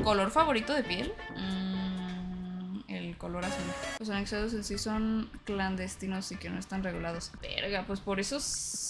¿Color favorito de piel? El color azul. Los anexados en sí son clandestinos y que no están regulados. Verga, pues por eso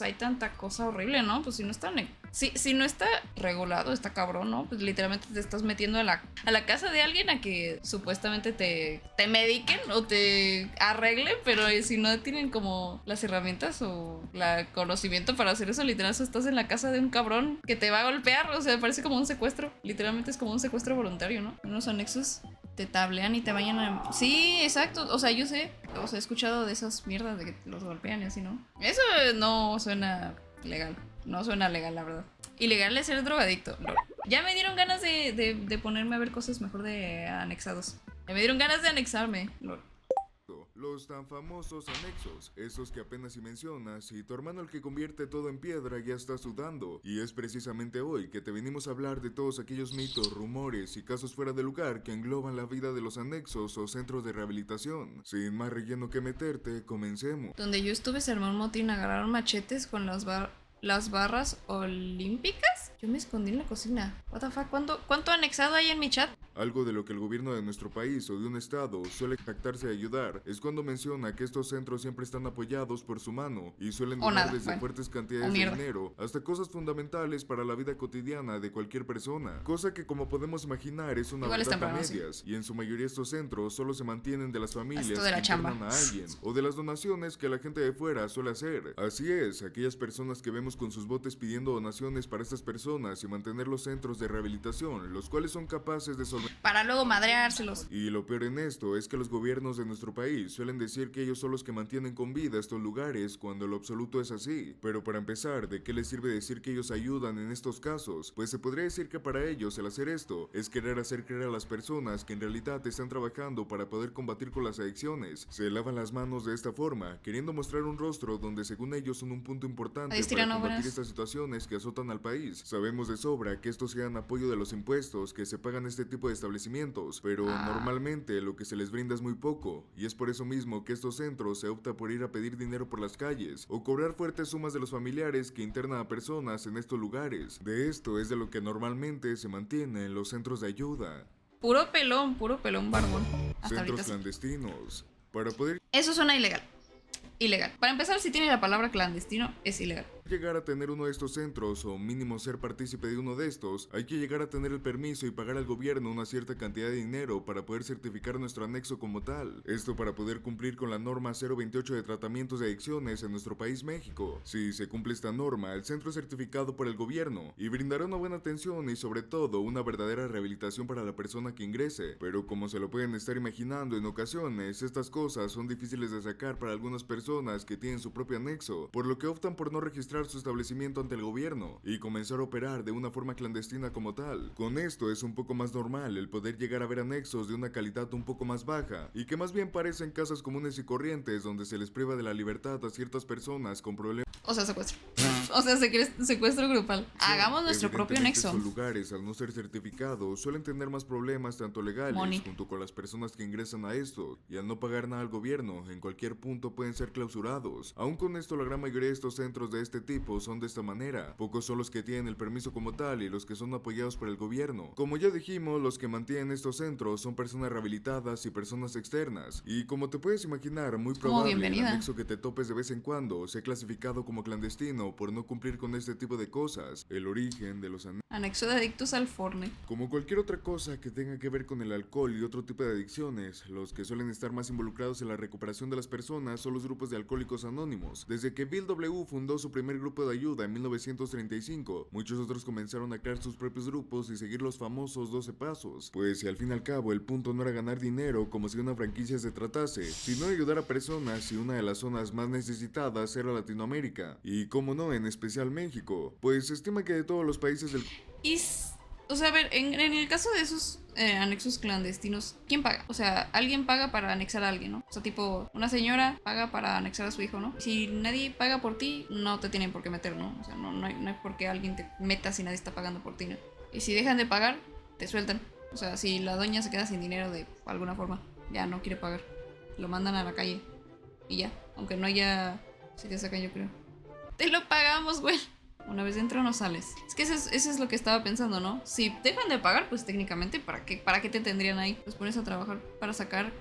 hay tanta cosa horrible, ¿no? Pues si no está si no está regulado, está cabrón, ¿no? Pues literalmente te estás metiendo a la casa de alguien a que supuestamente te mediquen o te arreglen, pero si no tienen como las herramientas o el conocimiento para hacer eso, literalmente estás en la casa de un cabrón que te va a golpear, o sea, parece como un secuestro. Literalmente es como un secuestro voluntario, ¿no? Unos anexos te tablean y te vayan a... Sí, exacto. O sea, yo sé. O sea, he escuchado de esas mierdas de que los golpean y así, ¿no? Eso no suena legal. No suena legal, la verdad. Ilegal es ser drogadicto. No. Ya me dieron ganas de ponerme a ver cosas mejor de anexados. Ya me dieron ganas de anexarme. No. Los tan famosos anexos, esos que apenas si mencionas, y tu hermano el que convierte todo en piedra ya está sudando. Y es precisamente hoy que te venimos a hablar de todos aquellos mitos, rumores y casos fuera de lugar que engloban la vida de los anexos o centros de rehabilitación. Sin más relleno que meterte, comencemos. Donde yo estuve se armó un motín, agarraron machetes con las barras olímpicas. Yo me escondí en la cocina. What the fuck, ¿cuánto anexado hay en mi chat? Algo de lo que el gobierno de nuestro país o de un estado suele jactarse de ayudar es cuando menciona que estos centros siempre están apoyados por su mano y suelen donar desde fuertes cantidades de dinero hasta cosas fundamentales para la vida cotidiana de cualquier persona. Cosa que, como podemos imaginar, es una verdad a medias, y en su mayoría estos centros solo se mantienen de las familias que internan a alguien o de las donaciones que la gente de fuera suele hacer. Así es, aquellas personas que vemos con sus botes pidiendo donaciones para estas personas y mantener los centros de rehabilitación, los cuales son capaces de para luego madreárselos. Y lo peor en esto es que los gobiernos de nuestro país suelen decir que ellos son los que mantienen con vida estos lugares, cuando lo absoluto es así. Pero para empezar, ¿de qué les sirve decir que ellos ayudan en estos casos? Pues se podría decir que para ellos el hacer esto es querer hacer creer a las personas que en realidad están trabajando para poder combatir con las adicciones. Se lavan las manos de esta forma, queriendo mostrar un rostro donde según ellos son un punto importante para combatir estas situaciones que azotan al país. Sabemos de sobra que estos sean apoyo de los impuestos que se pagan este tipo de establecimientos, pero normalmente lo que se les brinda es muy poco, y es por eso mismo que estos centros se opta por ir a pedir dinero por las calles o cobrar fuertes sumas de los familiares que internan a personas en estos lugares. De esto es de lo que normalmente se mantiene en los centros de ayuda. Puro pelón, barbón. Centros clandestinos. Para poder... Eso suena ilegal. Ilegal. Para empezar, si tiene la palabra clandestino, es ilegal. Llegar a tener uno de estos centros o mínimo ser partícipe de uno de estos, hay que llegar a tener el permiso y pagar al gobierno una cierta cantidad de dinero para poder certificar nuestro anexo como tal. Esto para poder cumplir con la norma 028 de tratamientos de adicciones en nuestro país, México. Si se cumple esta norma, el centro es certificado por el gobierno y brindará una buena atención y sobre todo una verdadera rehabilitación para la persona que ingrese. Pero como se lo pueden estar imaginando, en ocasiones estas cosas son difíciles de sacar para algunas personas que tienen su propio anexo, por lo que optan por no registrar su establecimiento ante el gobierno y comenzar a operar de una forma clandestina como tal. Con esto es un poco más normal el poder llegar a ver anexos de una calidad un poco más baja y que más bien parecen casas comunes y corrientes donde se les priva de la libertad a ciertas personas con problemas. O sea, secuestro. O sea, secuestro grupal. Sí, hagamos nuestro propio anexo. Estos lugares, al no ser certificados, suelen tener más problemas tanto legales junto con las personas que ingresan a esto, y al no pagar nada al gobierno, en cualquier punto pueden ser clausurados. Aún con esto, la gran mayoría de estos centros de este tipo son de esta manera. Pocos son los que tienen el permiso como tal y los que son apoyados por el gobierno. Como ya dijimos, los que mantienen estos centros son personas rehabilitadas y personas externas. Y como te puedes imaginar, muy probable el anexo que te topes de vez en cuando sea clasificado como clandestino por no cumplir con este tipo de cosas. El origen de los anexo de adictos al forne. Como cualquier otra cosa que tenga que ver con el alcohol y otro tipo de adicciones, los que suelen estar más involucrados en la recuperación de las personas son los grupos de alcohólicos anónimos. Desde que Bill W. fundó su primer grupo de ayuda en 1935, muchos otros comenzaron a crear sus propios grupos y seguir los famosos 12 pasos. Pues si al fin y al cabo el punto no era ganar dinero como si una franquicia se tratase, sino ayudar a personas, y una de las zonas más necesitadas era Latinoamérica. Y como no, en especial México, pues se estima que de todos los países del... O sea, a ver, en el caso de esos anexos clandestinos, ¿quién paga? O sea, alguien paga para anexar a alguien, ¿no? O sea, tipo, una señora paga para anexar a su hijo, ¿no? Si nadie paga por ti, no te tienen por qué meter, ¿no? O sea, no hay por qué alguien te meta si nadie está pagando por ti, ¿no? Y si dejan de pagar, te sueltan. O sea, si la doña se queda sin dinero de alguna forma, ya no quiere pagar, lo mandan a la calle y ya. Aunque no haya... Si te sacan, yo creo. Te lo pagamos, güey. Una vez dentro no sales. Es que eso es lo que estaba pensando, ¿no? Si dejan de pagar, pues técnicamente, ¿para qué te tendrían ahí? Los pones a trabajar para sacar...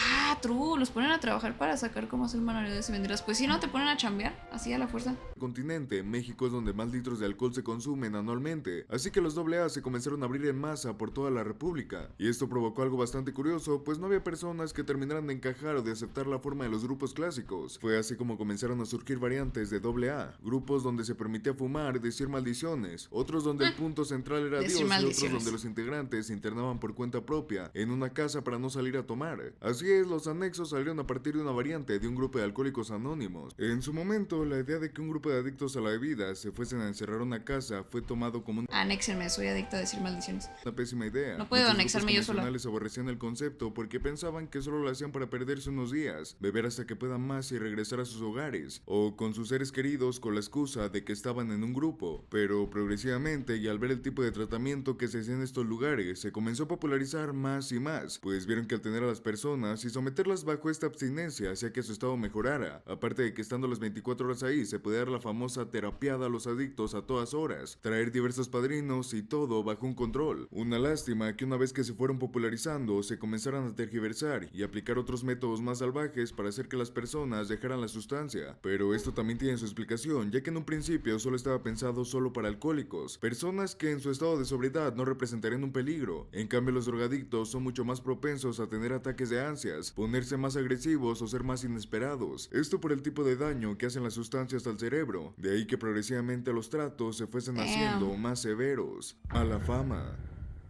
Ah, true, los ponen a trabajar para sacar cómo hacer manualidades y venderlas. Pues si no, te ponen a chambear, así a la fuerza. Continente, México es donde más litros de alcohol se consumen anualmente, así que los AA se comenzaron a abrir en masa por toda la república, y esto provocó algo bastante curioso, pues no había personas que terminaran de encajar o de aceptar la forma de los grupos clásicos. Fue así como comenzaron a surgir variantes de AA, grupos donde se permitía fumar y decir maldiciones, otros donde el punto central era Dios y otros donde los integrantes se internaban por cuenta propia en una casa para no salir a tomar. Así es, los anexos salieron a partir de una variante de un grupo de alcohólicos anónimos. En su momento, la idea de que un grupo de adictos a la bebida se fuesen a encerrar una casa fue tomado como Anéxenme, soy adicta a decir maldiciones. una pésima idea. No puedo Muchos anexarme yo grupos sola. convencionales aborrecían el concepto porque pensaban que solo lo hacían para perderse unos días, beber hasta que puedan más y regresar a sus hogares, o con sus seres queridos con la excusa de que estaban en un grupo. Pero progresivamente, y al ver el tipo de tratamiento que se hacía en estos lugares, se comenzó a popularizar más y más, pues vieron que al tener a las personas y someterlas bajo esta abstinencia hacía que su estado mejorara, aparte de que estando las 24 horas ahí se podía dar la famosa terapiada a los adictos a todas horas, traer diversos padrinos y todo bajo un control. Una lástima que una vez que se fueron popularizando se comenzaran a tergiversar y aplicar otros métodos más salvajes para hacer que las personas dejaran la sustancia, pero esto también tiene su explicación, ya que en un principio solo estaba pensado solo para alcohólicos, personas que en su estado de sobriedad no representarían un peligro. En cambio, los drogadictos son mucho más propensos a tener ataques de ansias, ponerse más agresivos o ser más inesperados, esto por el tipo de daño que hacen las sustancias al cerebro, de ahí que progresivamente los tratos se fuesen haciendo más severos. A la fama.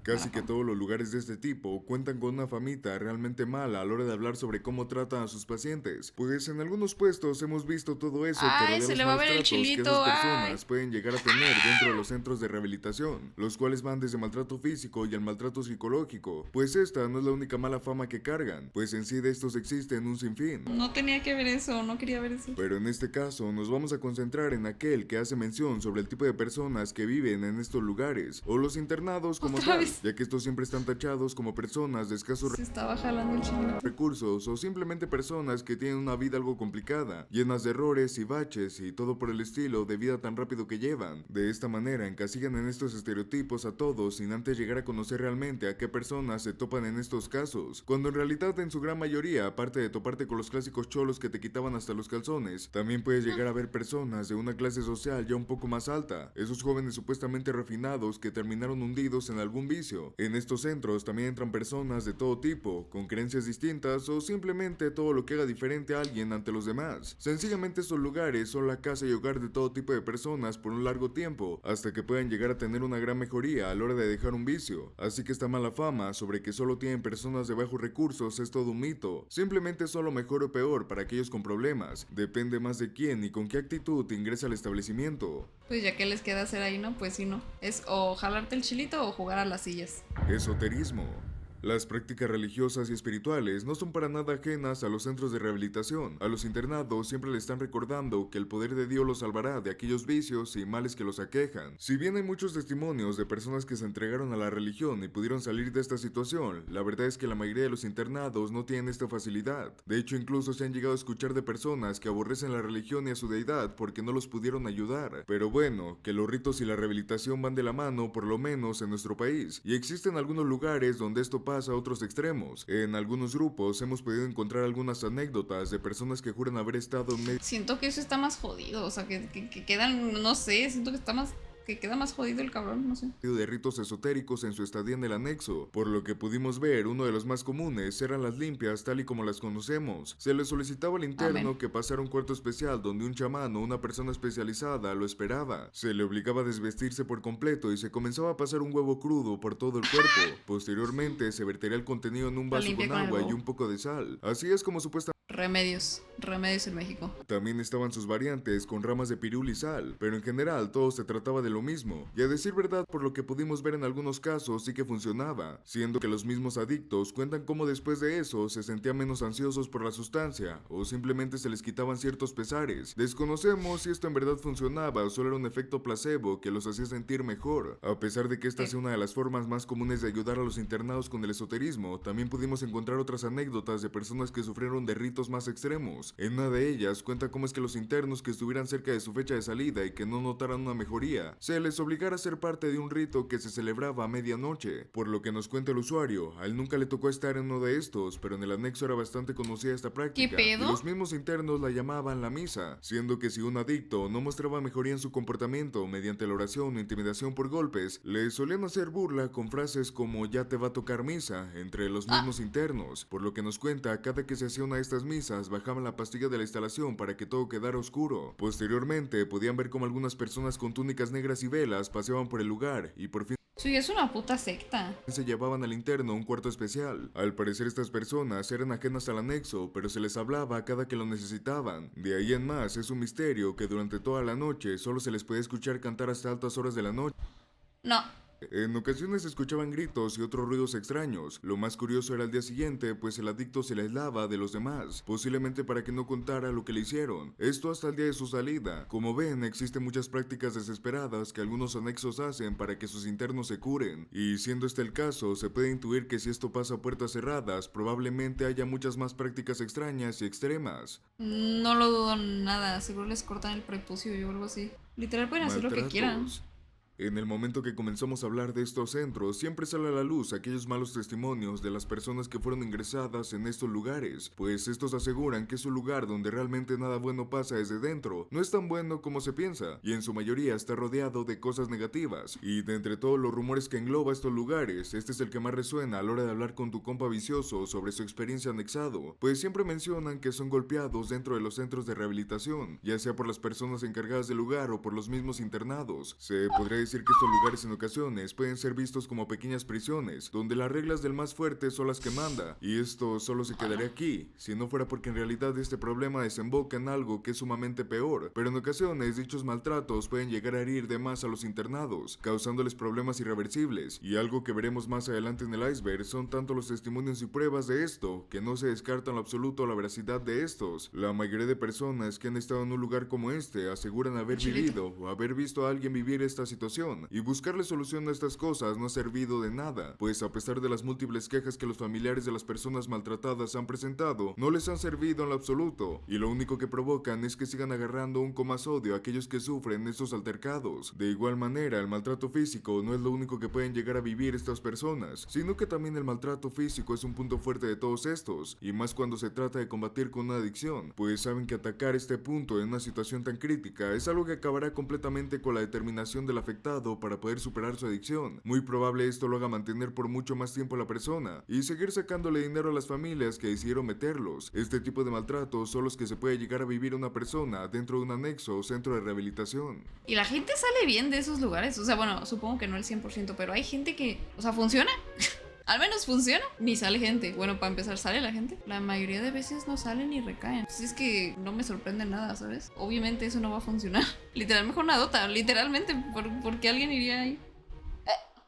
Casi que todos los lugares de este tipo cuentan con una famita realmente mala a la hora de hablar sobre cómo tratan a sus pacientes, pues en algunos puestos hemos visto todo eso que Ay, rodea se los le va a malos ver el tratos que chilito, esas ay. personas pueden llegar a tener dentro de los centros de rehabilitación, los cuales van desde maltrato físico y al maltrato psicológico, pues esta no es la única mala fama que cargan, pues en sí de estos existen un sinfín. No tenía que ver eso, no quería ver eso. Pero en este caso nos vamos a concentrar en aquel que hace mención sobre el tipo de personas que viven en estos lugares, o los internados como ¿Otra tal, vez? ya que estos siempre están tachados como personas de escasos Se estaba jalando el chilito. recursos o simplemente personas que tienen una vida algo complicada, llenas de errores y baches y todo por el estilo de vida tan rápido que llevan. De esta manera encasillan en estos estereotipos a todos sin antes llegar a conocer realmente a qué personas se topan en estos casos, cuando en realidad en su gran mayoría, aparte de toparte con los clásicos cholos que te quitaban hasta los calzones, también puedes llegar a ver personas de una clase social ya un poco más alta, esos jóvenes supuestamente refinados que terminaron hundidos en algún vicio. En estos centros también entran personas de todo tipo, con creencias distintas o simplemente todo lo que haga diferente a alguien ante los demás. Sencillamente estos lugares son la casa y hogar de todo tipo de personas por un largo tiempo, hasta que puedan llegar a tener una gran mejoría a la hora de dejar un vicio. Así que esta mala fama sobre que solo tienen personas de bajos recursos es todo un mito. Simplemente es solo mejor o peor para aquellos con problemas. Depende más de quién y con qué actitud ingresa al establecimiento. Pues ya que les queda hacer ahí, ¿no? Pues sí, ¿no? Es o jalarte el chilito o jugar a las sillas. Esoterismo. Las prácticas religiosas y espirituales no son para nada ajenas a los centros de rehabilitación. A los internados siempre le están recordando que el poder de Dios los salvará de aquellos vicios y males que los aquejan. Si bien hay muchos testimonios de personas que se entregaron a la religión y pudieron salir de esta situación, la verdad es que la mayoría de los internados no tienen esta facilidad. De hecho, incluso se han llegado a escuchar de personas que aborrecen la religión y a su deidad porque no los pudieron ayudar. Pero bueno, que los ritos y la rehabilitación van de la mano, por lo menos en nuestro país. Y existen algunos lugares donde esto pasa a otros extremos. En algunos grupos hemos podido encontrar algunas anécdotas de personas que juran haber estado en medio Siento que eso está más jodido, o sea, que quedan, no sé, siento que está más, que queda más jodido el cabrón, no sé. de ritos esotéricos en su estadía en el anexo. Por lo que pudimos ver, uno de los más comunes eran las limpias tal y como las conocemos. Se le solicitaba al interno Amén. que pasara un cuarto especial donde un chamán o una persona especializada lo esperaba. Se le obligaba a desvestirse por completo y se comenzaba a pasar un huevo crudo por todo el cuerpo. Posteriormente se vertería el contenido en un Lo vaso limpia con con el agua y huevo. un poco de sal. Así es como supuestamente Remedios en México. también estaban sus variantes con ramas de pirul y sal, pero en general todo se trataba de lo mismo. Y a decir verdad, por lo que pudimos ver en algunos casos sí que funcionaba, siendo que los mismos adictos cuentan cómo después de eso se sentían menos ansiosos por la sustancia, o simplemente se les quitaban ciertos pesares. Desconocemos si esto en verdad funcionaba o solo era un efecto placebo que los hacía sentir mejor. A pesar de que esta sea una de las formas más comunes de ayudar a los internados con el esoterismo, también pudimos encontrar otras anécdotas de personas que sufrieron de ritos casos más extremos. En una de ellas cuenta cómo es que los internos que estuvieran cerca de su fecha de salida y que no notaran una mejoría, se les obligara a ser parte de un rito que se celebraba a medianoche. Por lo que nos cuenta el usuario, a él nunca le tocó estar en uno de estos, pero en el anexo era bastante conocida esta práctica. ¿Qué pedo? Y los mismos internos la llamaban la misa, siendo que si un adicto no mostraba mejoría en su comportamiento mediante la oración o intimidación por golpes, le solían hacer burla con frases como ya te va a tocar misa entre los mismos internos. Por lo que nos cuenta, cada que se hacía una de estas misas bajaban la pastilla de la instalación para que todo quedara oscuro. Posteriormente podían ver cómo algunas personas con túnicas negras y velas paseaban por el lugar y por fin Sí, es una puta secta. se llevaban al interno a un cuarto especial. Al parecer estas personas eran ajenas al anexo, pero se les hablaba cada que lo necesitaban. De ahí en más es un misterio que durante toda la noche solo se les podía escuchar cantar hasta altas horas de la noche. No. En ocasiones se escuchaban gritos y otros ruidos extraños. Lo más curioso era el día siguiente, pues el adicto se le aislaba de los demás, posiblemente para que no contara lo que le hicieron. Esto hasta el día de su salida. Como ven, existen muchas prácticas desesperadas que algunos anexos hacen para que sus internos se curen. Y siendo este el caso, se puede intuir que si esto pasa a puertas cerradas, probablemente haya muchas más prácticas extrañas y extremas. No lo dudo nada. Seguro les cortan el prepucio o algo así. Literal pueden hacer lo que quieran. Maltratos. En el momento que comenzamos a hablar de estos centros, siempre sale a la luz aquellos malos testimonios de las personas que fueron ingresadas en estos lugares, pues estos aseguran que es un lugar donde realmente nada bueno pasa desde dentro, no es tan bueno como se piensa, y en su mayoría está rodeado de cosas negativas. Y de entre todos los rumores que engloba estos lugares, este es el que más resuena a la hora de hablar con tu compa vicioso sobre su experiencia anexado, pues siempre mencionan que son golpeados dentro de los centros de rehabilitación, ya sea por las personas encargadas del lugar o por los mismos internados. Se podría decir que estos lugares en ocasiones pueden ser vistos como pequeñas prisiones, donde las reglas del más fuerte son las que manda, y esto solo se quedaría aquí, si no fuera porque en realidad este problema desemboca en algo que es sumamente peor, pero en ocasiones dichos maltratos pueden llegar a herir de más a los internados, causándoles problemas irreversibles, y algo que veremos más adelante en el iceberg son tanto los testimonios y pruebas de esto, que no se descarta en lo absoluto la veracidad de estos. La mayoría de personas que han estado en un lugar como este aseguran haber vivido o haber visto a alguien vivir esta situación, y buscarle solución a estas cosas no ha servido de nada, pues a pesar de las múltiples quejas que los familiares de las personas maltratadas han presentado, no les han servido en lo absoluto, y lo único que provocan es que sigan agarrando un con más odio a aquellos que sufren estos altercados. De igual manera, el maltrato físico no es lo único que pueden llegar a vivir estas personas, sino que también el maltrato físico es un punto fuerte de todos estos, y más cuando se trata de combatir con una adicción, pues saben que atacar este punto en una situación tan crítica es algo que acabará completamente con la determinación del afectado para poder superar su adicción. Muy probable esto lo haga mantener por mucho más tiempo a la persona y seguir sacándole dinero a las familias que decidieron meterlos. Este tipo de maltratos son los que se puede llegar a vivir una persona dentro de un anexo o centro de rehabilitación. Y la gente sale bien de esos lugares. O sea, bueno, supongo que no el 100%, pero hay gente que, o sea, funciona. Al menos funciona. Ni sale gente. Bueno, para empezar, sale la gente. La mayoría de veces no salen ni recaen. Así es que no me sorprende nada, ¿sabes? Obviamente eso no va a funcionar. Literal, mejor una dota. Literalmente. Porque alguien iría ahí.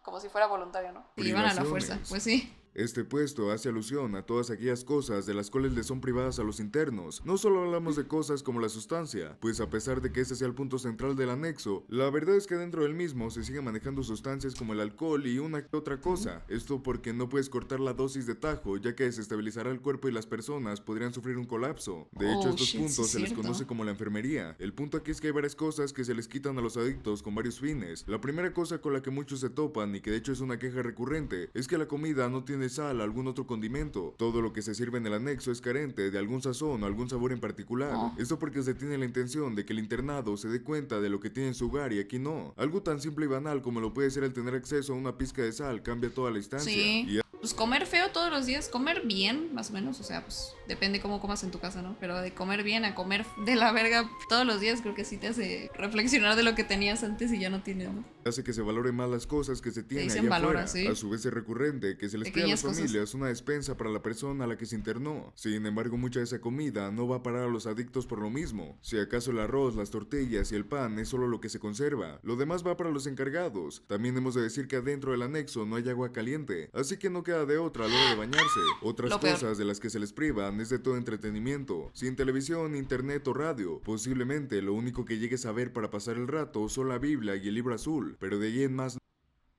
Como si fuera voluntario, ¿no? Y iban a la fuerza. Pues sí. Este puesto hace alusión a todas aquellas cosas de las cuales les son privadas a los internos. No solo hablamos de cosas como la sustancia, pues a pesar de que ese sea el punto central del anexo, la verdad es que dentro del mismo se siguen manejando sustancias como el alcohol y una que otra cosa. Esto porque no puedes cortar la dosis de tajo, ya que desestabilizará el cuerpo y las personas podrían sufrir un colapso. De hecho, estos puntos se les conoce como la enfermería. El punto aquí es que hay varias cosas que se les quitan a los adictos con varios fines. La primera cosa con la que muchos se topan, y que de hecho es una queja recurrente, es que la comida no tiene sal o algún otro condimento. Todo lo que se sirve en el anexo es carente de algún sazón o algún sabor en particular. Esto porque se tiene la intención de que el internado se dé cuenta de lo que tiene en su hogar, y aquí no. Algo tan simple y banal como lo puede ser el tener acceso a una pizca de sal cambia toda la instancia. Sí. Pues comer feo todos los días, comer bien, más o menos, o sea, pues depende cómo comas en tu casa, ¿no? Pero de comer bien a comer de la verga todos los días creo que sí te hace reflexionar de lo que tenías antes y ya no tienes, ¿no? Hace que se valoren más las cosas que se tienen allá valora, afuera. ¿sí? A su vez es recurrente que se les pide a las familias una despensa para la persona a la que se internó. Sin embargo, mucha de esa comida no va a parar a los adictos por lo mismo. Si acaso el arroz, las tortillas y el pan es solo lo que se conserva, lo demás va para los encargados. También hemos de decir que adentro del anexo no hay agua caliente, así que no queda de otra a la hora de bañarse. Otras cosas de las que se les privan es de todo entretenimiento. Sin televisión, internet o radio, posiblemente lo único que llegues a ver para pasar el rato son la Biblia y el libro azul, pero de ahí en más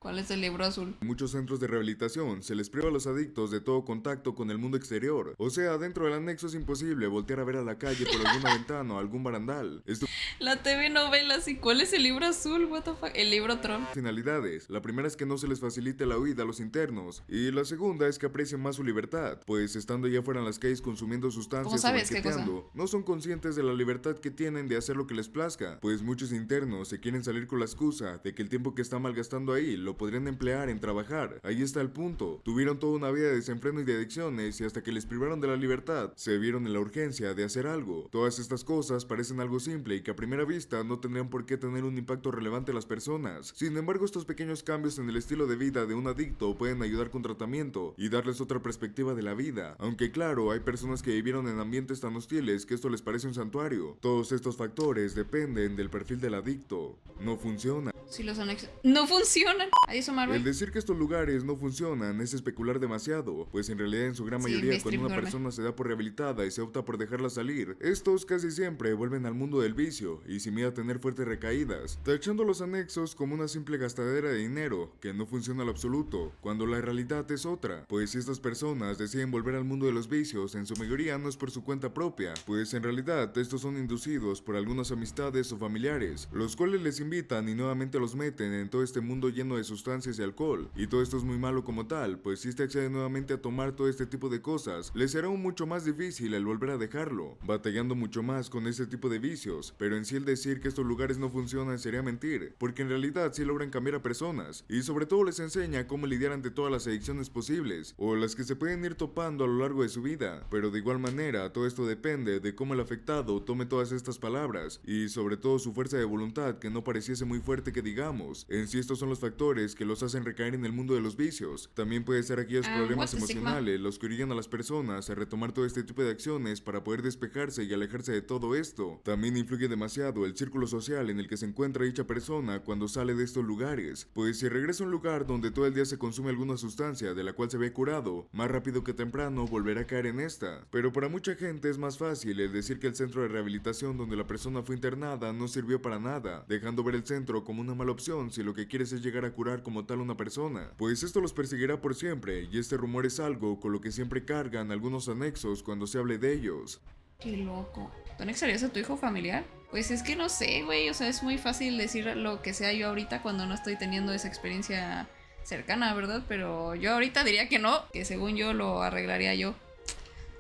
¿Cuál es el libro azul? En muchos centros de rehabilitación se les priva a los adictos de todo contacto con el mundo exterior. O sea, dentro del anexo es imposible voltear a ver a la calle por alguna ventana o algún barandal. Esto La TV novelas. ¿Y cuál es el libro azul? What the fuck? El libro troll. finalidades. La primera es que no se les facilite la huida a los internos y la segunda es que aprecien más su libertad, pues estando ya fuera en las calles consumiendo sustancias ¿Cómo o sabes qué cosa? banqueteando, no son conscientes de la libertad que tienen de hacer lo que les plazca, pues muchos internos se quieren salir con la excusa de que el tiempo que están malgastando ahí lo podrían emplear en trabajar. Ahí está el punto. Tuvieron toda una vida de desenfreno y de adicciones y hasta que les privaron de la libertad, se vieron en la urgencia de hacer algo. Todas estas cosas parecen algo simple y que a primera vista no tendrían por qué tener un impacto relevante en las personas. Sin embargo, estos pequeños cambios en el estilo de vida de un adicto pueden ayudar con tratamiento y darles otra perspectiva de la vida. Aunque claro, hay personas que vivieron en ambientes tan hostiles que esto les parece un santuario. Todos estos factores dependen del perfil del adicto. No funciona. Si los anexos no funcionan. Adiós, Omar, El güey. decir que estos lugares no funcionan es especular demasiado, pues en realidad en su gran Sí, mayoría mi cuando stream una duerme. persona se da por rehabilitada y se opta por dejarla salir, estos casi siempre vuelven al mundo del vicio y sin miedo a tener fuertes recaídas, tachando los anexos como una simple gastadera de dinero que no funciona al absoluto, cuando la realidad es otra, pues si estas personas deciden volver al mundo de los vicios, en su mayoría no es por su cuenta propia, pues en realidad estos son inducidos por algunas amistades o familiares, los cuales les invitan y nuevamente los meten en todo este mundo lleno de sustancias y alcohol, y todo esto es muy malo como tal, pues si este accede nuevamente a tomar todo este tipo de cosas, les será aún mucho más difícil el volver a dejarlo, batallando mucho más con este tipo de vicios, pero en sí el decir que estos lugares no funcionan sería mentir, porque en realidad sí logran cambiar a personas, y sobre todo les enseña cómo lidiar ante todas las adicciones posibles, o las que se pueden ir topando a lo largo de su vida, pero de igual manera todo esto depende de cómo el afectado tome todas estas palabras, y sobre todo su fuerza de voluntad que no pareciese muy fuerte que digamos, en sí estos son los factores que los hacen recaer en el mundo de los vicios, también puede ser aquellos problemas what the sigma? emocionales los que orillan a las personas a retomar todo este tipo de acciones para poder despejarse y alejarse de todo esto, también influye demasiado el círculo social en el que se encuentra dicha persona cuando sale de estos lugares, pues si regresa a un lugar donde todo el día se consume alguna sustancia de la cual se ve curado, más rápido que temprano volverá a caer en esta, pero para mucha gente es más fácil el decir que el centro de rehabilitación donde la persona fue internada no sirvió para nada, dejando ver el centro como una mala opción si lo que quieres es llegar a curar como tal una persona, pues esto los perseguirá por siempre y este rumor es algo con lo que siempre cargan algunos anexos cuando se hable de ellos. Qué loco. ¿Tú anexarías a tu hijo familiar? Pues es que no sé, güey. O sea, es muy fácil decir lo que sea yo ahorita cuando no estoy teniendo esa experiencia cercana, ¿verdad? Pero yo ahorita diría que no, que según yo lo arreglaría yo.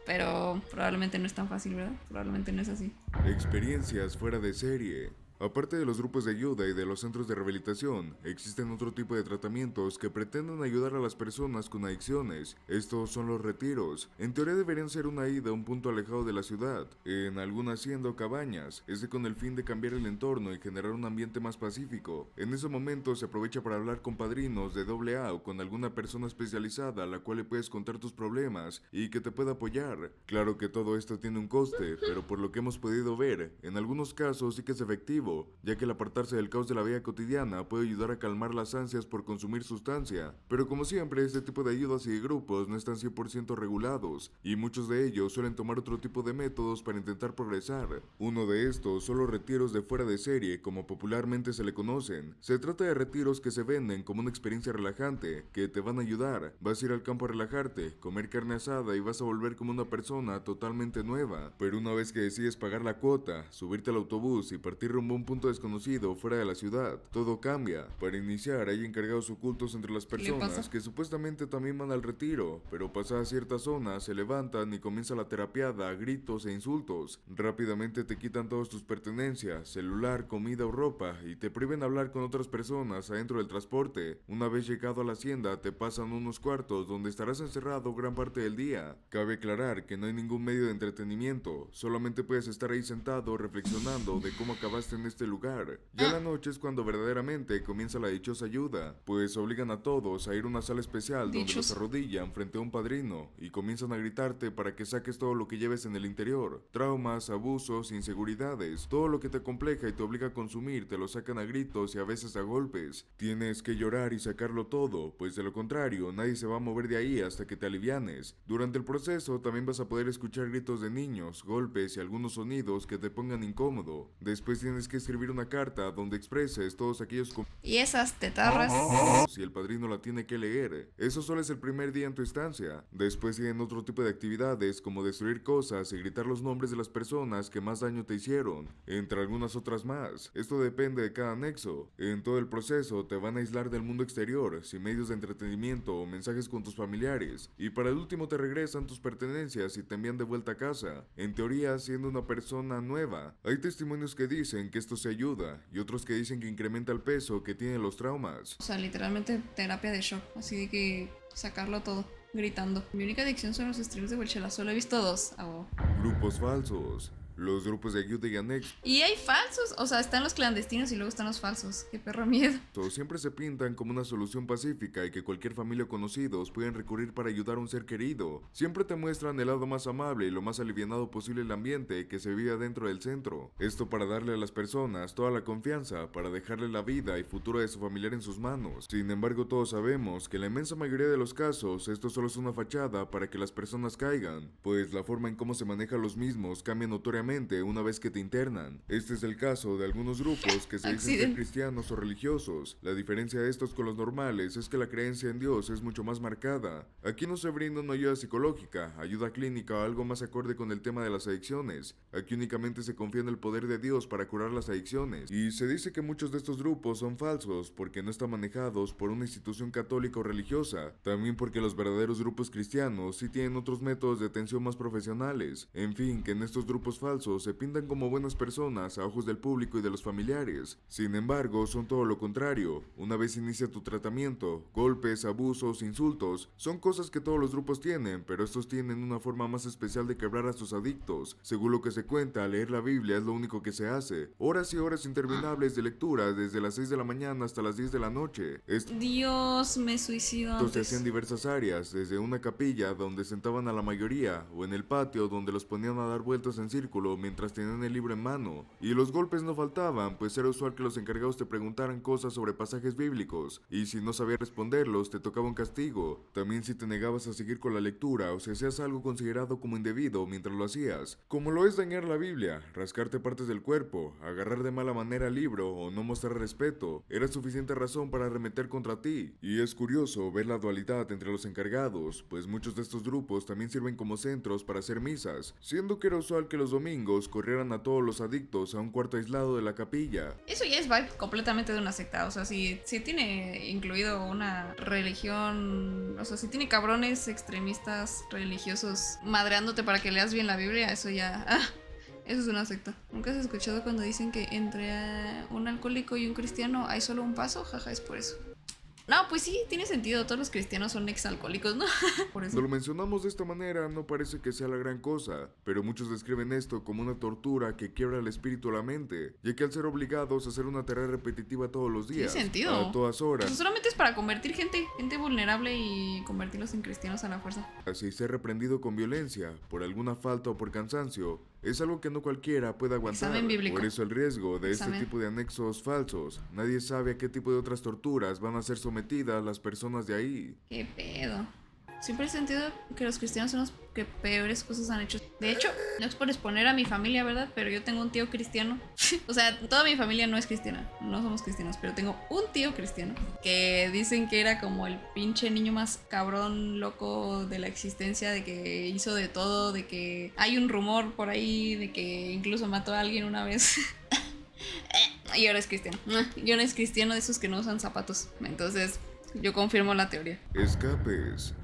Pero probablemente no es tan fácil, ¿verdad? Probablemente no es así. Experiencias fuera de serie. Aparte de los grupos de ayuda y de los centros de rehabilitación, existen otro tipo de tratamientos que pretenden ayudar a las personas con adicciones. Estos son los retiros. En teoría deberían ser una ida a un punto alejado de la ciudad, en alguna hacienda o cabañas, con el fin de cambiar el entorno y generar un ambiente más pacífico. En ese momento se aprovecha para hablar con padrinos de AA o con alguna persona especializada a la cual le puedes contar tus problemas y que te pueda apoyar. Claro que todo esto tiene un coste, pero por lo que hemos podido ver, en algunos casos sí que es efectivo, ya que el apartarse del caos de la vida cotidiana puede ayudar a calmar las ansias por consumir sustancia. Pero como siempre, este tipo de ayudas y de grupos no están 100% regulados, y muchos de ellos suelen tomar otro tipo de métodos para intentar progresar. Uno de estos son los retiros de fuera de serie, como popularmente se le conocen. Se trata de retiros que se venden como una experiencia relajante, que te van a ayudar. Vas a ir al campo a relajarte, comer carne asada y vas a volver como una persona totalmente nueva. Pero una vez que decides pagar la cuota, subirte al autobús y partir rumbo a un punto desconocido fuera de la ciudad, todo cambia. Para iniciar hay encargados ocultos entre las ¿Qué le personas pasa? que supuestamente también van al retiro, pero pasadas ciertas zonas se levantan y comienza la terapiada a gritos e insultos. Rápidamente te quitan todas tus pertenencias, celular, comida o ropa y te prohíben hablar con otras personas adentro del transporte. Una vez llegado a la hacienda te pasan unos cuartos donde estarás encerrado gran parte del día. Cabe aclarar que no hay ningún medio de entretenimiento, solamente puedes estar ahí sentado reflexionando de cómo acabaste en este lugar. Ya la noche es cuando verdaderamente comienza la dichosa ayuda, pues obligan a todos a ir a una sala especial donde los Dichos. arrodillan frente a un padrino y comienzan a gritarte para que saques todo lo que lleves en el interior. Traumas, abusos, inseguridades, todo lo que te compleja y te obliga a consumir te lo sacan a gritos y a veces a golpes. Tienes que llorar y sacarlo todo, pues de lo contrario nadie se va a mover de ahí hasta que te alivianes. Durante el proceso también vas a poder escuchar gritos de niños, golpes y algunos sonidos que te pongan incómodo. Después tienes que escribir una carta donde expreses todos aquellos Y esas tetarras. si el padrino la tiene que leer. Eso solo es el primer día en tu estancia. Después siguen otro tipo de actividades como destruir cosas y gritar los nombres de las personas que más daño te hicieron, entre algunas otras más. Esto depende de cada anexo. En todo el proceso te van a aislar del mundo exterior, sin medios de entretenimiento o mensajes con tus familiares. Y para el último te regresan tus pertenencias y te envían de vuelta a casa. En teoría, siendo una persona nueva. Hay testimonios que dicen que esto se ayuda y otros que dicen que incrementa el peso que tienen los traumas. O sea, literalmente terapia de shock. Así de que sacarlo todo, gritando. Mi única adicción son los streams de Welchela. Solo he visto 2. Grupos falsos. Los grupos de ayuda y anexo Y hay falsos. O sea, están los clandestinos y luego están los falsos. Qué perro miedo. siempre se pintan como una solución pacífica y que cualquier familia o conocidos pueden recurrir para ayudar a un ser querido. Siempre te muestran el lado más amable y lo más alivianado posible el ambiente que se vive dentro del centro. Esto para darle a las personas toda la confianza para dejarle la vida y futuro de su familiar en sus manos. Sin embargo, todos sabemos que en la inmensa mayoría de los casos esto solo es una fachada para que las personas caigan, pues la forma en cómo se manejan los mismos cambia notoriamente una vez que te internan. Este es el caso de algunos grupos que se dicen ser cristianos o religiosos. La diferencia de estos con los normales es que la creencia en Dios es mucho más marcada. Aquí no se brinda una ayuda psicológica, ayuda clínica o algo más acorde con el tema de las adicciones. Aquí únicamente se confía en el poder de Dios para curar las adicciones. Y se dice que muchos de estos grupos son falsos porque no están manejados por una institución católica o religiosa. También porque los verdaderos grupos cristianos sí tienen otros métodos de atención más profesionales. En fin, que en estos grupos falsos se pintan como buenas personas a ojos del público y de los familiares. Sin embargo, son todo lo contrario. Una vez inicia tu tratamiento, golpes, abusos, insultos, son cosas que todos los grupos tienen, pero estos tienen una forma más especial de quebrar a sus adictos. Según lo que se cuenta, leer la Biblia es lo único que se hace. Horas y horas interminables de lectura desde las 6 de la mañana hasta las 10 de la noche. Dios, me suicido antes. Se hacían diversas áreas, desde una capilla donde sentaban a la mayoría, o en el patio donde los ponían a dar vueltas en círculo mientras tenían el libro en mano. Y los golpes no faltaban, pues era usual que los encargados te preguntaran cosas sobre pasajes bíblicos, y si no sabías responderlos, te tocaba un castigo. También si te negabas a seguir con la lectura, o si hacías algo considerado como indebido mientras lo hacías, como lo es dañar la Biblia, rascarte partes del cuerpo, agarrar de mala manera el libro, o no mostrar respeto, era suficiente razón para arremeter contra ti. Y es curioso ver la dualidad entre los encargados, pues muchos de estos grupos también sirven como centros para hacer misas, siendo que era usual que los domingos corrieran a todos los adictos a un cuarto aislado de la capilla. Eso ya es vibe completamente de una secta. O sea, si tiene incluido una religión, o sea, si tiene cabrones extremistas religiosos madreándote para que leas bien la Biblia, eso ya... eso es una secta. ¿Nunca has escuchado cuando dicen que entre un alcohólico y un cristiano hay solo un paso? Jaja, es por eso. No, pues sí, tiene sentido. Todos los cristianos son exalcohólicos, ¿no? Por eso. Cuando lo mencionamos de esta manera, no parece que sea la gran cosa, pero muchos describen esto como una tortura que quiebra el espíritu o la mente, ya que al ser obligados a hacer una tarea repetitiva todos los días, tiene sentido. a todas horas, Pues solamente es para convertir gente vulnerable y convertirlos en cristianos a la fuerza. así ser reprendido con violencia, por alguna falta o por cansancio, es algo que no cualquiera puede aguantar. Examen bíblico. Por eso el riesgo de Examen. este tipo de anexos falsos. Nadie sabe a qué tipo de otras torturas van a ser sometidas las personas de ahí. ¿Qué pedo? Siempre he sentido que los cristianos son los que peores cosas han hecho. De hecho, no es por exponer a mi familia, ¿verdad? Pero yo tengo un tío cristiano. O sea, toda mi familia no es cristiana. No somos cristianos, pero tengo un tío cristiano que dicen que era como el pinche niño más cabrón, loco de la existencia, de que hizo de todo, de que hay un rumor por ahí, de que incluso mató a alguien una vez. Y ahora es cristiano. Yo no es cristiano de esos que no usan zapatos. Entonces, yo confirmo la teoría. Escapes.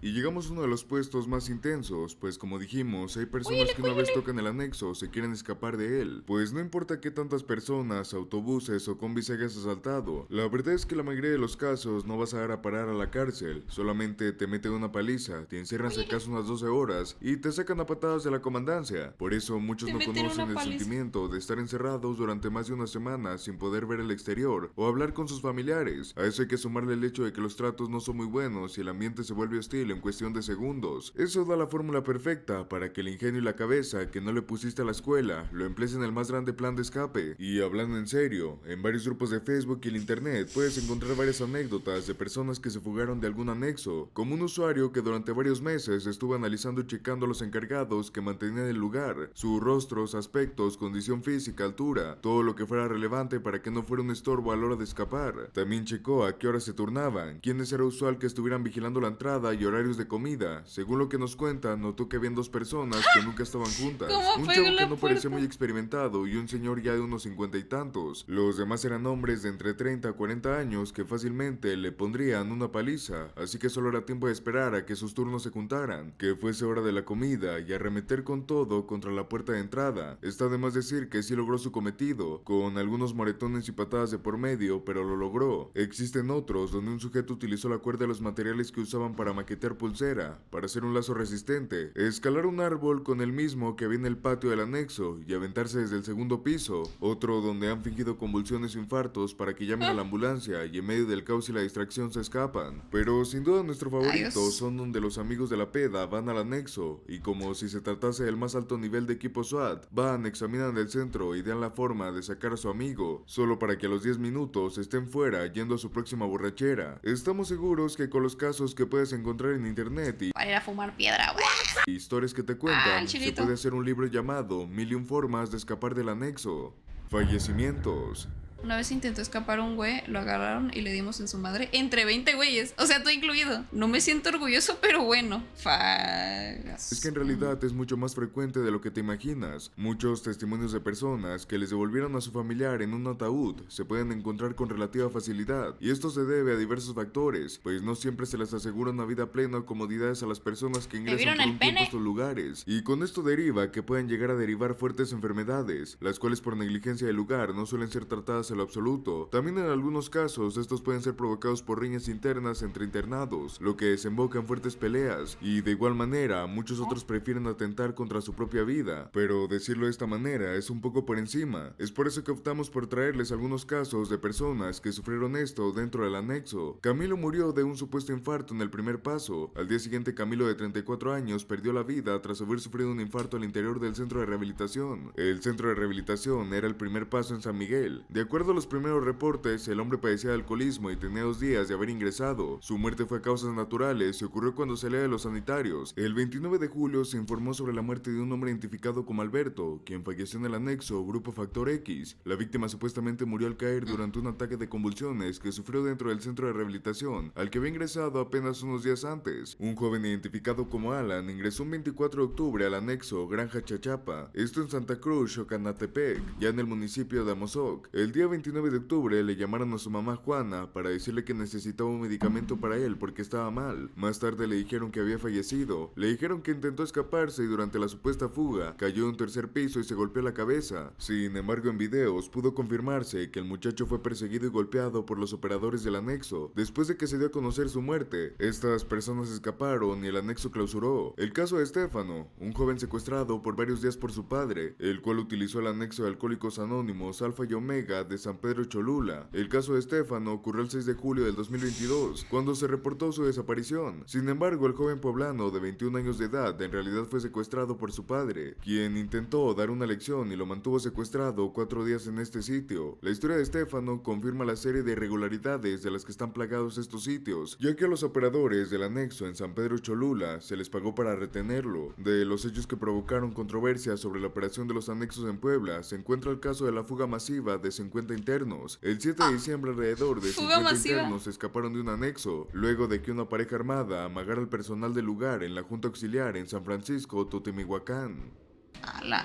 Y llegamos a uno de los puestos más intensos, pues como dijimos, hay personas que una vez tocan el anexo se quieren escapar de él. Pues no importa qué tantas personas, autobuses o combis hayas asaltado, la verdad es que la mayoría de los casos no vas a dar a parar a la cárcel, solamente te meten una paliza, te encierran si acaso unas 12 horas y te sacan a patadas de la comandancia. Por eso muchos no conocen el sentimiento de estar encerrados durante más de una semana sin poder ver el exterior o hablar con sus familiares. A eso hay que sumarle el hecho de que los tratos no son muy buenos y el ambiente se vuelve hostil fácil en cuestión de segundos. Eso da la fórmula perfecta para que el ingenio y la cabeza que no le pusiste a la escuela lo emplees en el más grande plan de escape. Y hablando en serio, en varios grupos de Facebook y el internet puedes encontrar varias anécdotas de personas que se fugaron de algún anexo, como un usuario que durante varios meses estuvo analizando y checando a los encargados que mantenían el lugar, sus rostros, aspectos, condición física, altura, todo lo que fuera relevante para que no fuera un estorbo a la hora de escapar. También checó a qué horas se turnaban, quiénes era usual que estuvieran vigilando la entrada y horarios de comida. Según lo que nos cuentan, notó que habían dos personas que nunca estaban juntas. Un chavo que no parecía muy experimentado y un señor ya de unos 50 y tantos. Los demás eran hombres de entre 30 a 40 años que fácilmente le pondrían una paliza, así que solo era tiempo de esperar a que sus turnos se juntaran, que fuese hora de la comida y arremeter con todo contra la puerta de entrada. Está de más decir que sí logró su cometido, con algunos moretones y patadas de por medio, pero lo logró. Existen otros donde un sujeto utilizó la cuerda de los materiales que usaban para maquetear pulsera, para hacer un lazo resistente, escalar un árbol con el mismo que había en el patio del anexo y aventarse desde el segundo piso. Otro donde han fingido convulsiones o infartos para que llamen a la ambulancia y en medio del caos y la distracción se escapan. Pero sin duda nuestro favorito son donde los amigos de la peda van al anexo y como si se tratase del más alto nivel de equipo SWAT, van, examinan el centro y dan la forma de sacar a su amigo, solo para que a los 10 minutos estén fuera yendo a su próxima borrachera. Estamos seguros que con los casos que puedes encontrar en internet y para ir a fumar piedra, güey. Historias que te cuentan, se puede hacer un libro llamado 1001 formas de escapar del anexo. Fallecimientos. Una vez intentó escapar un güey, lo agarraron y le dimos en su madre entre 20 güeyes, o sea, tú incluido. No me siento orgulloso, pero bueno. Es que en realidad es mucho más frecuente de lo que te imaginas. Muchos testimonios de personas que les devolvieron a su familiar en un ataúd se pueden encontrar con relativa facilidad, y esto se debe a diversos factores, pues no siempre se les asegura una vida plena o comodidades a las personas que ingresan por un tiempo a estos lugares, y con esto deriva que pueden llegar a derivar fuertes enfermedades, las cuales por negligencia del lugar no suelen ser tratadas en lo absoluto. También en algunos casos estos pueden ser provocados por riñas internas entre internados, lo que desemboca en fuertes peleas, y de igual manera muchos otros prefieren atentar contra su propia vida, pero decirlo de esta manera es un poco por encima. Es por eso que optamos por traerles algunos casos de personas que sufrieron esto dentro del anexo. Camilo murió de un supuesto infarto en el primer paso. Al día siguiente Camilo de 34 años perdió la vida tras haber sufrido un infarto al interior del centro de rehabilitación. El centro de rehabilitación era el primer paso en San Miguel. De acuerdo a los primeros reportes, el hombre padecía de alcoholismo y tenía 2 días de haber ingresado. Su muerte fue a causas naturales y ocurrió cuando salía de los sanitarios. El 29 de julio se informó sobre la muerte de un hombre identificado como Alberto, quien falleció en el anexo Grupo Factor X. La víctima supuestamente murió al caer durante un ataque de convulsiones que sufrió dentro del centro de rehabilitación, al que había ingresado apenas unos días antes. Un joven identificado como Alan ingresó un 24 de octubre al anexo Granja Chachapa, esto en Santa Cruz, Xocanatepec, ya en el municipio de Amozoc. El día 29 de octubre le llamaron a su mamá Juana para decirle que necesitaba un medicamento para él porque estaba mal. Más tarde le dijeron que había fallecido. Le dijeron que intentó escaparse y durante la supuesta fuga cayó de un tercer piso y se golpeó la cabeza. Sin embargo, en videos pudo confirmarse que el muchacho fue perseguido y golpeado por los operadores del anexo. Después de que se dio a conocer su muerte, estas personas escaparon y el anexo clausuró. El caso de Estefano, un joven secuestrado por varios días por su padre, el cual utilizó el anexo de Alcohólicos Anónimos Alfa y Omega de San Pedro Cholula. El caso de Estefano ocurrió el 6 de julio del 2022, cuando se reportó su desaparición. Sin embargo, el joven poblano de 21 años de edad en realidad fue secuestrado por su padre, quien intentó dar una lección y lo mantuvo secuestrado 4 días en este sitio. La historia de Estefano confirma la serie de irregularidades de las que están plagados estos sitios, ya que a los operadores del anexo en San Pedro Cholula se les pagó para retenerlo. De los hechos que provocaron controversia sobre la operación de los anexos en Puebla, se encuentra el caso de la fuga masiva de 50 internos. El 7 de diciembre alrededor de 50 internos escaparon de un anexo, luego de que una pareja armada amagara al personal del lugar en la Junta Auxiliar en San Francisco, Totemihuacán.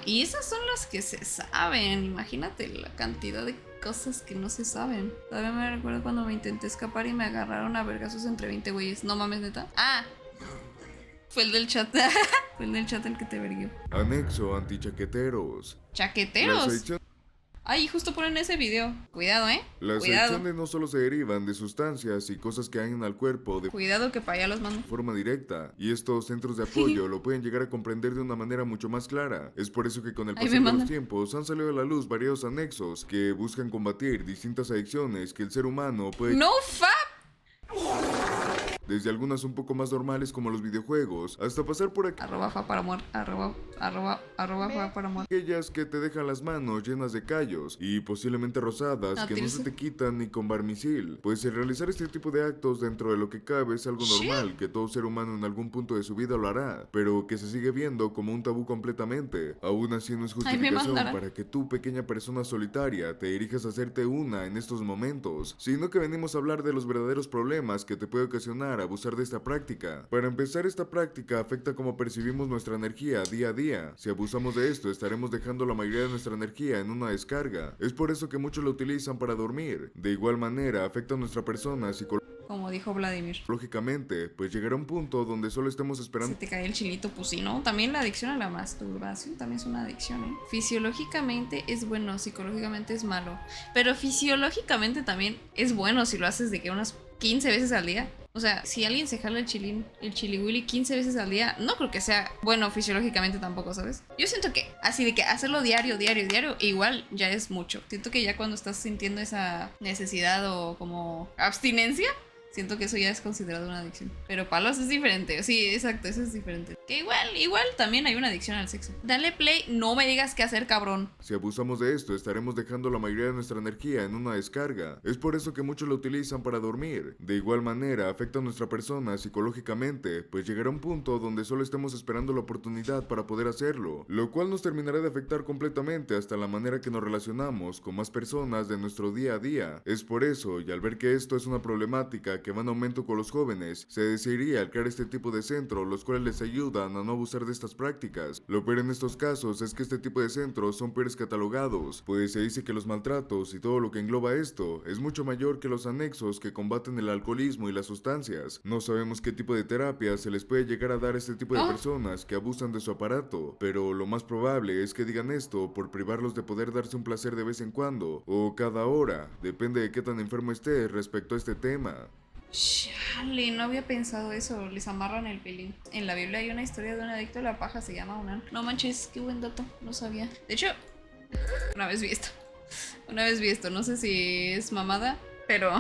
Y esas son las que se saben. Imagínate la cantidad de cosas que no se saben. Todavía me recuerdo cuando me intenté escapar y me agarraron a vergazos entre 20 güeyes. No mames, neta. Fue el del chat. Fue el del chat el que te verguió. Anexo antichaqueteros. ¿Chaqueteros? Ay, justo ponen ese video. Cuidado, Las Cuidado. adicciones no solo se derivan de sustancias y cosas que dañan al cuerpo de Cuidado que para allá los mando. forma directa, y estos centros de apoyo lo pueden llegar a comprender de una manera mucho más clara. Es por eso que con el Ahí paso me de los mandan. tiempos han salido a la luz varios anexos que buscan combatir distintas adicciones que el ser humano puede ¡No, fap! desde algunas un poco más normales como los videojuegos, hasta pasar por Fa para amor, fa para amor. aquellas que te dejan las manos llenas de callos y posiblemente rosadas que no se te quitan ni con barmisil. Pues el realizar este tipo de actos dentro de lo que cabe es algo normal, que todo ser humano en algún punto de su vida lo hará, pero que se sigue viendo como un tabú completamente. Aún así no es justificación para que tú, pequeña persona solitaria, te dirijas a hacerte una en estos momentos, sino que venimos a hablar de los verdaderos problemas que te puede ocasionar abusar de esta práctica. Para empezar, esta práctica afecta cómo percibimos nuestra energía día a día. Si abusamos de esto, estaremos dejando la mayoría de nuestra energía en una descarga. Es por eso que muchos lo utilizan para dormir. De igual manera, afecta a nuestra persona como dijo Vladimir. Lógicamente, pues llegará un punto donde solo estemos esperando. Se te cae el chilito, pues sí, ¿no? También la adicción a la masturbación también es una adicción, ¿eh? Fisiológicamente es bueno, psicológicamente es malo. Pero fisiológicamente también es bueno si lo haces de que unas 15 veces al día. O sea, si alguien se jala el chiliwili 15 veces al día, no creo que sea bueno fisiológicamente tampoco, ¿sabes? Yo siento que así de que hacerlo diario, igual ya es mucho. Siento que ya cuando estás sintiendo esa necesidad o como abstinencia, siento que eso ya es considerado una adicción. Pero palos es diferente. Sí, exacto, eso es diferente. Que igual también hay una adicción al sexo. Dale play, no me digas qué hacer, cabrón. Si abusamos de esto, estaremos dejando la mayoría de nuestra energía en una descarga. Es por eso que muchos lo utilizan para dormir. De igual manera, afecta a nuestra persona psicológicamente, pues llegará un punto donde solo estemos esperando la oportunidad para poder hacerlo, lo cual nos terminará de afectar completamente hasta la manera que nos relacionamos con más personas de nuestro día a día. Es por eso, y al ver que esto es una problemática que va en aumento con los jóvenes, se decidiría crear este tipo de centros, los cuales les ayudan a no abusar de estas prácticas. Lo peor en estos casos es que este tipo de centros son peores catalogados, pues se dice que los maltratos y todo lo que engloba esto es mucho mayor que los anexos que combaten el alcoholismo y las sustancias. No sabemos qué tipo de terapia se les puede llegar a dar a este tipo de personas que abusan de su aparato, pero lo más probable es que digan esto por privarlos de poder darse un placer de vez en cuando o cada hora, depende de qué tan enfermo estés respecto a este tema. Chale, no había pensado eso. Les amarran el pelín. En la Biblia hay una historia de un adicto a la paja, se llama Onan. No manches, qué buen dato, no sabía. De hecho, una vez vi esto, no sé si es mamada, pero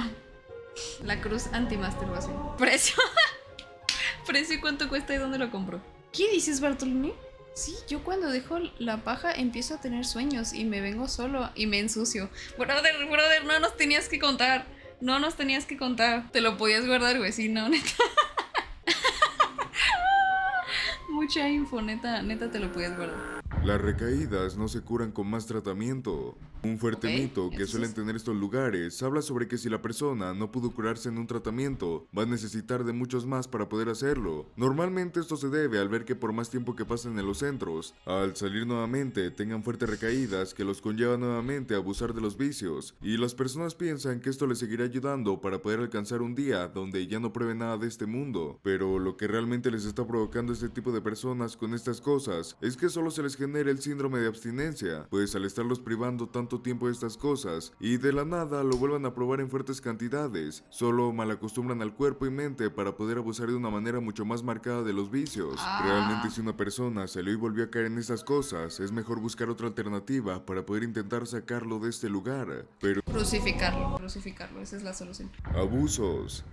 la cruz anti-masturbación. Precio. Precio, ¿cuánto cuesta y dónde lo compro? ¿Qué dices, Bartolomé? Sí, yo cuando dejo la paja empiezo a tener sueños y me vengo solo y me ensucio. Brother, no nos tenías que contar. No nos tenías que contar. Te lo podías guardar, güey. Sí, no, neta. Mucha info, neta te lo podías guardar. Las recaídas no se curan con más tratamiento. Un fuerte mito que suelen tener estos lugares habla sobre que si la persona no pudo curarse en un tratamiento, va a necesitar de muchos más para poder hacerlo. Normalmente esto se debe al ver que por más tiempo que pasen en los centros, al salir nuevamente tengan fuertes recaídas que los conlleva nuevamente a abusar de los vicios, y las personas piensan que esto les seguirá ayudando para poder alcanzar un día donde ya no prueben nada de este mundo. Pero lo que realmente les está provocando este tipo de personas con estas cosas es que solo se les genera el síndrome de abstinencia, pues al estarlos privando tanto tiempo de estas cosas y de la nada lo vuelvan a probar en fuertes cantidades, solo malacostumbran al cuerpo y mente para poder abusar de una manera mucho más marcada de los vicios. Realmente, si una persona salió y volvió a caer en estas cosas, es mejor buscar otra alternativa para poder intentar sacarlo de este lugar. Pero crucificarlo, esa es la solución. Abusos.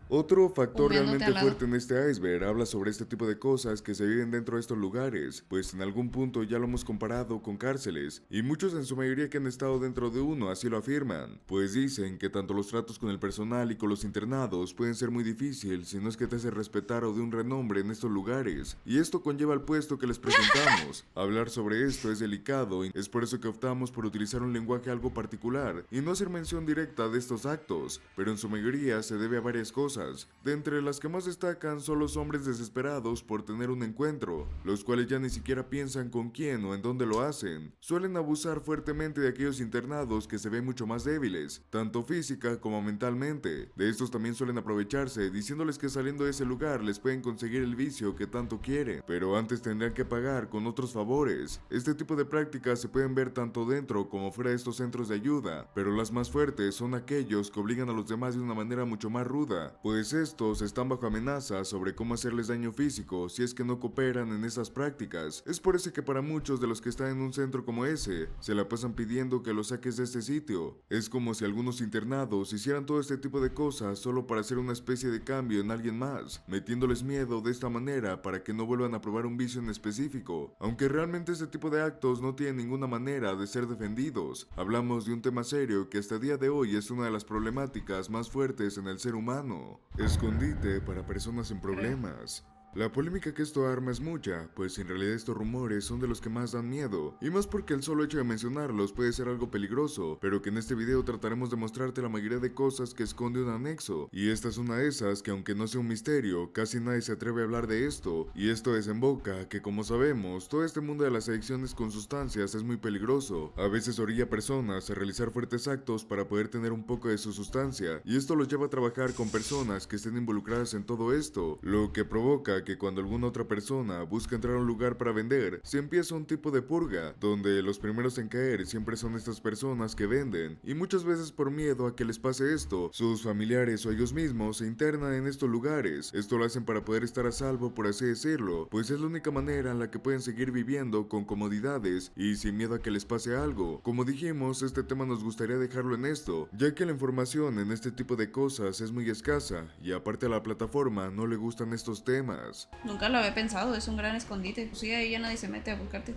Otro factor realmente fuerte en este iceberg habla sobre este tipo de cosas que se viven dentro de estos lugares, pues en algún punto ya lo hemos comparado con cárceles, y muchos en su mayoría que han estado dentro de uno así lo afirman, pues dicen que tanto los tratos con el personal y con los internados pueden ser muy difíciles si no es que te hace respetar o de un renombre en estos lugares, y esto conlleva al puesto que les presentamos. Hablar sobre esto es delicado y es por eso que optamos por utilizar un lenguaje algo particular y no hacer mención directa de estos actos, pero en su mayoría se debe a varias cosas. De entre las que más destacan son los hombres desesperados por tener un encuentro, los cuales ya ni siquiera piensan con quién o en dónde lo hacen. Suelen abusar fuertemente de aquellos internados que se ven mucho más débiles, tanto física como mentalmente. De estos también suelen aprovecharse, diciéndoles que saliendo de ese lugar les pueden conseguir el vicio que tanto quieren, pero antes tendrán que pagar con otros favores. Este tipo de prácticas se pueden ver tanto dentro como fuera de estos centros de ayuda, pero las más fuertes son aquellos que obligan a los demás de una manera mucho más ruda, pues estos están bajo amenaza sobre cómo hacerles daño físico si es que no cooperan en esas prácticas. Es por eso que para muchos de los que están en un centro como ese, se la pasan pidiendo que los saques de este sitio. Es como si algunos internados hicieran todo este tipo de cosas solo para hacer una especie de cambio en alguien más, metiéndoles miedo de esta manera para que no vuelvan a probar un vicio en específico, aunque realmente este tipo de actos no tienen ninguna manera de ser defendidos. Hablamos de un tema serio que hasta el día de hoy es una de las problemáticas más fuertes en el ser humano: escondite para personas en problemas. La polémica que esto arma es mucha, pues en realidad estos rumores son de los que más dan miedo, y más porque el solo hecho de mencionarlos puede ser algo peligroso, pero que en este video trataremos de mostrarte la mayoría de cosas que esconde un anexo, y esta es una de esas que, aunque no sea un misterio, casi nadie se atreve a hablar de esto, y esto desemboca que, como sabemos, todo este mundo de las adicciones con sustancias es muy peligroso. A veces orilla a personas a realizar fuertes actos para poder tener un poco de su sustancia, y esto los lleva a trabajar con personas que estén involucradas en todo esto, lo que provoca que cuando alguna otra persona busca entrar a un lugar para vender, se empieza un tipo de purga, donde los primeros en caer siempre son estas personas que venden, y muchas veces por miedo a que les pase esto, sus familiares o ellos mismos se internan en estos lugares. Esto lo hacen para poder estar a salvo, por así decirlo, pues es la única manera en la que pueden seguir viviendo con comodidades y sin miedo a que les pase algo. Como dijimos, este tema nos gustaría dejarlo en esto, ya que la información en este tipo de cosas es muy escasa, y aparte a la plataforma no le gustan estos temas. Nunca lo había pensado, es un gran escondite. Pues sí, ahí ya nadie se mete a buscarte.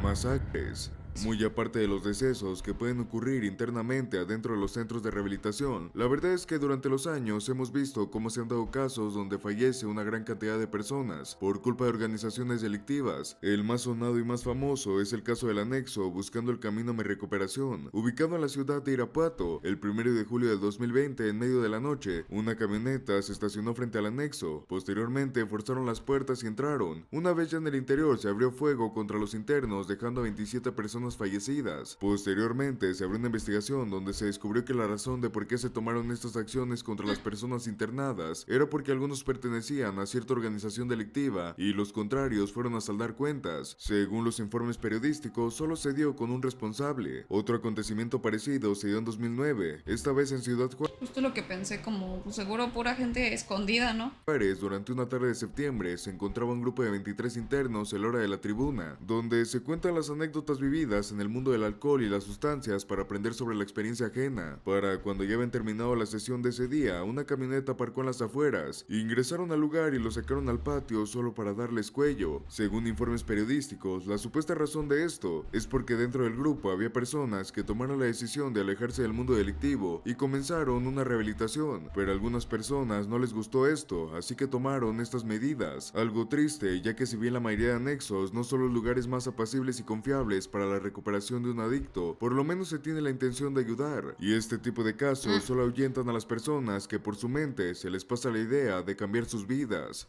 Masacres. Muy aparte de los decesos que pueden ocurrir internamente adentro de los centros de rehabilitación, la verdad es que durante los años hemos visto cómo se han dado casos donde fallece una gran cantidad de personas por culpa de organizaciones delictivas. El más sonado y más famoso es el caso del anexo Buscando el Camino a mi Recuperación, ubicado en la ciudad de Irapuato. El 1 de julio de 2020, en medio de la noche, una camioneta se estacionó frente al anexo. Posteriormente forzaron las puertas y entraron. Una vez ya en el interior, se abrió fuego contra los internos, dejando a 27 personas fallecidas. Posteriormente se abrió una investigación donde se descubrió que la razón de por qué se tomaron estas acciones contra las personas internadas era porque algunos pertenecían a cierta organización delictiva y los contrarios fueron a saldar cuentas. Según los informes periodísticos, solo se dio con un responsable. Otro acontecimiento parecido se dio en 2009, esta vez en Ciudad Justo lo que pensé, como pues, seguro pura gente escondida, ¿no? Juárez. Durante una tarde de septiembre se encontraba un grupo de 23 internos en la hora de la tribuna, donde se cuentan las anécdotas vividas en el mundo del alcohol y las sustancias para aprender sobre la experiencia ajena. Para cuando ya habían terminado la sesión de ese día, una camioneta aparcó en las afueras, ingresaron al lugar y lo sacaron al patio solo para darles cuello. Según informes periodísticos, la supuesta razón de esto es porque dentro del grupo había personas que tomaron la decisión de alejarse del mundo delictivo y comenzaron una rehabilitación, pero a algunas personas no les gustó esto, así que tomaron estas medidas. Algo triste, ya que si bien la mayoría de anexos no son los lugares más apacibles y confiables para la recuperación de un adicto, por lo menos se tiene la intención de ayudar, y este tipo de casos solo ahuyentan a las personas que por su mente se les pasa la idea de cambiar sus vidas.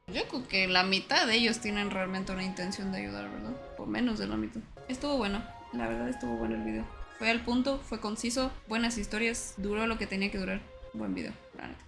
Yo creo que la mitad de ellos tienen realmente una intención de ayudar, ¿verdad? O menos de la mitad. Estuvo bueno, la verdad estuvo bueno el video. Fue al punto, fue conciso, buenas historias, duró lo que tenía que durar. Buen video, la neta.